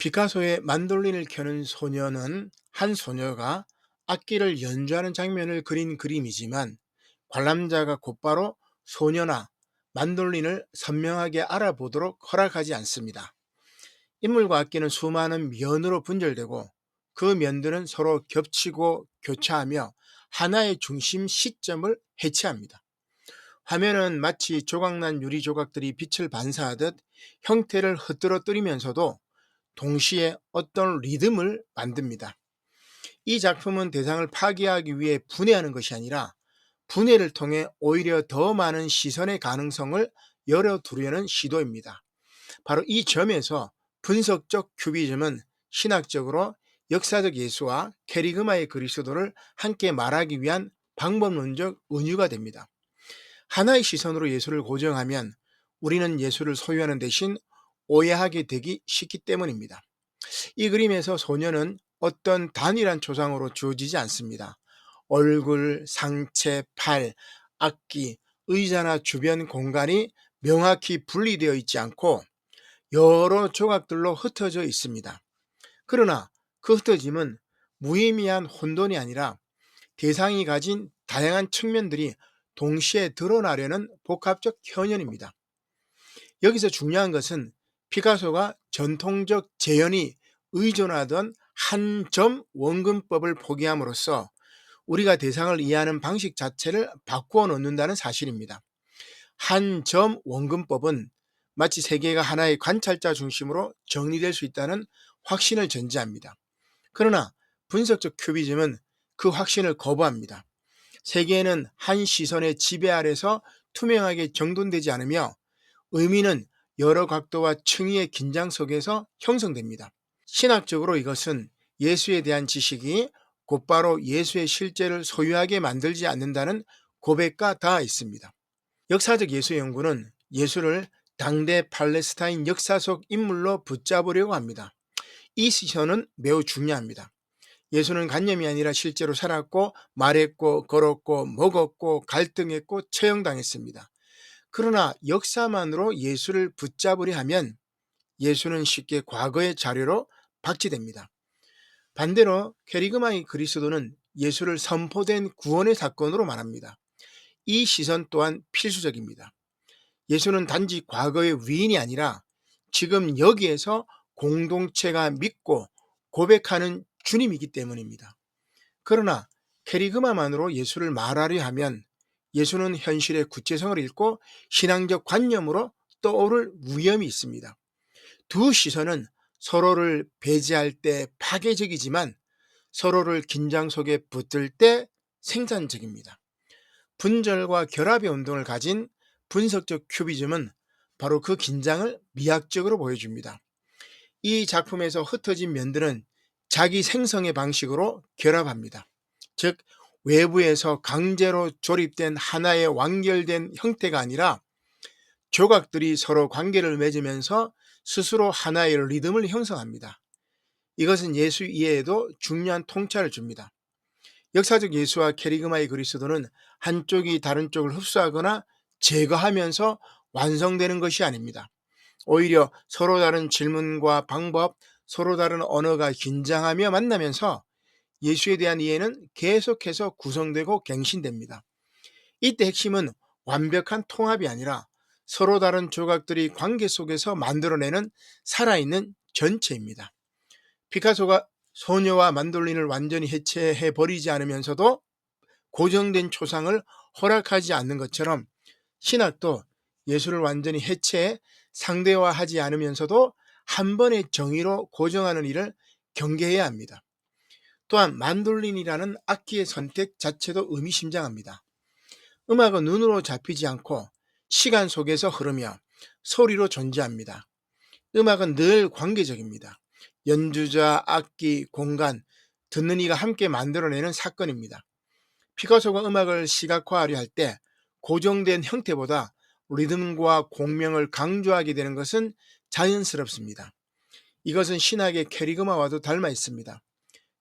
피카소의 만돌린을 켜는 소녀는 한 소녀가 악기를 연주하는 장면을 그린 그림이지만 관람자가 곧바로 소녀나 만돌린을 선명하게 알아보도록 허락하지 않습니다. 인물과 악기는 수많은 면으로 분절되고 그 면들은 서로 겹치고 교차하며 하나의 중심 시점을 해체합니다. 화면은 마치 조각난 유리 조각들이 빛을 반사하듯 형태를 흐트러뜨리면서도 동시에 어떤 리듬을 만듭니다. 이 작품은 대상을 파괴하기 위해 분해하는 것이 아니라 분해를 통해 오히려 더 많은 시선의 가능성을 열어두려는 시도입니다. 바로 이 점에서 분석적 큐비즘은 신학적으로 역사적 예수와 캐리그마의 그리스도를 함께 말하기 위한 방법론적 은유가 됩니다. 하나의 시선으로 예수를 고정하면 우리는 예수를 소유하는 대신 오해하게 되기 쉽기 때문입니다. 이 그림에서 소녀는 어떤 단일한 초상으로 주어지지 않습니다. 얼굴, 상체, 팔, 악기, 의자나 주변 공간이 명확히 분리되어 있지 않고 여러 조각들로 흩어져 있습니다. 그러나 그 흩어짐은 무의미한 혼돈이 아니라 대상이 가진 다양한 측면들이 동시에 드러나려는 복합적 현현입니다. 여기서 중요한 것은 피카소가 전통적 재현이 의존하던 한 점 원근법을 포기함으로써 우리가 대상을 이해하는 방식 자체를 바꾸어 놓는다는 사실입니다. 한 점 원근법은 마치 세계가 하나의 관찰자 중심으로 정리될 수 있다는 확신을 전제합니다. 그러나 분석적 큐비즘은 그 확신을 거부합니다. 세계는 한 시선의 지배 아래서 투명하게 정돈되지 않으며 의미는 여러 각도와 층위의 긴장 속에서 형성됩니다. 신학적으로 이것은 예수에 대한 지식이 곧바로 예수의 실제를 소유하게 만들지 않는다는 고백과 닿아 있습니다. 역사적 예수 연구는 예수를 당대 팔레스타인 역사 속 인물로 붙잡으려고 합니다. 이 시선은 매우 중요합니다. 예수는 관념이 아니라 실제로 살았고 말했고 걸었고 먹었고 갈등했고 처형당했습니다. 그러나 역사만으로 예수를 붙잡으려 하면 예수는 쉽게 과거의 자료로 박치됩니다. 반대로 캐리그마의 그리스도는 예수를 선포된 구원의 사건으로 말합니다. 이 시선 또한 필수적입니다. 예수는 단지 과거의 위인이 아니라 지금 여기에서 공동체가 믿고 고백하는 주님이기 때문입니다. 그러나 캐리그마만으로 예수를 말하려 하면 예수는 현실의 구체성을 잃고 신앙적 관념으로 떠오를 위험이 있습니다. 두 시선은 서로를 배제할 때 파괴적이지만 서로를 긴장 속에 붙들 때 생산적입니다. 분절과 결합의 운동을 가진 분석적 큐비즘은 바로 그 긴장을 미학적으로 보여줍니다. 이 작품에서 흩어진 면들은 자기 생성의 방식으로 결합합니다. 즉 외부에서 강제로 조립된 하나의 완결된 형태가 아니라 조각들이 서로 관계를 맺으면서 스스로 하나의 리듬을 형성합니다. 이것은 예수 이해에도 중요한 통찰을 줍니다. 역사적 예수와 캐리그마의 그리스도는 한쪽이 다른 쪽을 흡수하거나 제거하면서 완성되는 것이 아닙니다. 오히려 서로 다른 질문과 방법, 서로 다른 언어가 긴장하며 만나면서 예수에 대한 이해는 계속해서 구성되고 갱신됩니다. 이때 핵심은 완벽한 통합이 아니라 서로 다른 조각들이 관계 속에서 만들어내는 살아있는 전체입니다. 피카소가 소녀와 만돌린을 완전히 해체해 버리지 않으면서도 고정된 초상을 허락하지 않는 것처럼 신학도 예수를 완전히 해체해 상대화하지 않으면서도 한 번의 정의로 고정하는 일을 경계해야 합니다. 또한 만돌린이라는 악기의 선택 자체도 의미심장합니다. 음악은 눈으로 잡히지 않고 시간 속에서 흐르며 소리로 존재합니다. 음악은 늘 관계적입니다. 연주자, 악기, 공간, 듣는 이가 함께 만들어내는 사건입니다. 피카소가 음악을 시각화하려 할 때 고정된 형태보다 리듬과 공명을 강조하게 되는 것은 자연스럽습니다. 이것은 신학의 캐리그마와도 닮아 있습니다.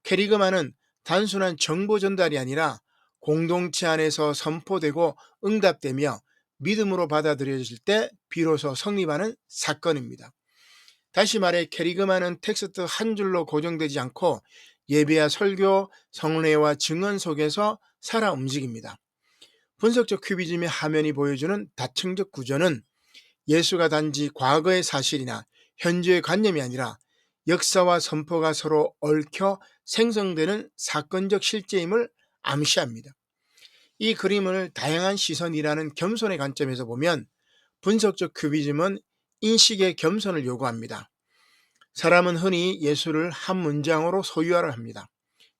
캐리그마는 단순한 정보 전달이 아니라 공동체 안에서 선포되고 응답되며 믿음으로 받아들여질 때 비로소 성립하는 사건입니다. 다시 말해 캐리그마는 텍스트 한 줄로 고정되지 않고 예배와 설교, 성례와 증언 속에서 살아 움직입니다. 분석적 큐비즘의 화면이 보여주는 다층적 구조는 예수가 단지 과거의 사실이나 현재의 관념이 아니라 역사와 선포가 서로 얽혀 생성되는 사건적 실제임을 암시합니다. 이 그림을 다양한 시선이라는 겸손의 관점에서 보면 분석적 큐비즘은 인식의 겸손을 요구합니다. 사람은 흔히 예수를 한 문장으로 소유하려 합니다.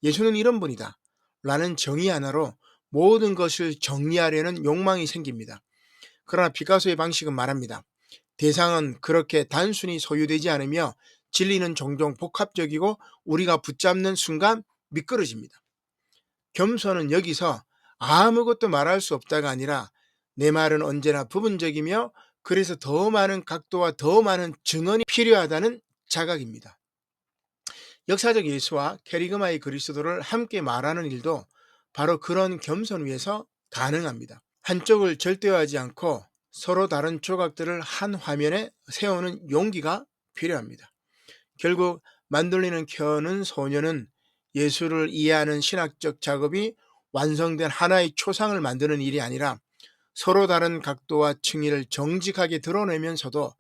예수는 이런 분이다 라는 정의 하나로 모든 것을 정리하려는 욕망이 생깁니다. 그러나 피카소의 방식은 말합니다. 대상은 그렇게 단순히 소유되지 않으며 진리는 종종 복합적이고 우리가 붙잡는 순간 미끄러집니다. 겸손은 여기서 아무것도 말할 수 없다가 아니라 내 말은 언제나 부분적이며 그래서 더 많은 각도와 더 많은 증언이 필요하다는 자각입니다. 역사적 예수와 캐리그마의 그리스도를 함께 말하는 일도 바로 그런 겸손 위에서 가능합니다. 한쪽을 절대화하지 않고 서로 다른 조각들을 한 화면에 세우는 용기가 필요합니다. 결국 만돌리는 켜는 소녀는 예수를 이해하는 신학적 작업이 완성된 하나의 초상을 만드는 일이 아니라 서로 다른 각도와 층위를 정직하게 드러내면서도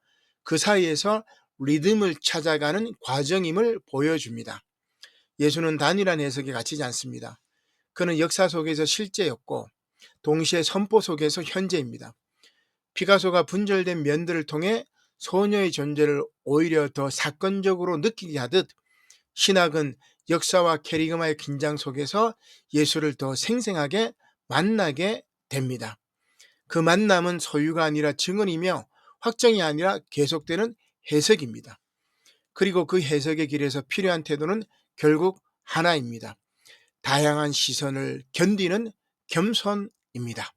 그 사이에서 리듬을 찾아가는 과정임을 보여줍니다. 예수는 단일한 해석에 갇히지 않습니다. 그는 역사 속에서 실제였고 동시에 선포 속에서 현재입니다. 피카소가 분절된 면들을 통해 소녀의 존재를 오히려 더 사건적으로 느끼게 하듯 신학은 역사와 캐리그마의 긴장 속에서 예수를 더 생생하게 만나게 됩니다. 그 만남은 소유가 아니라 증언이며 확정이 아니라 계속되는 해석입니다. 그리고 그 해석의 길에서 필요한 태도는 결국 하나입니다. 다양한 시선을 견디는 겸손입니다.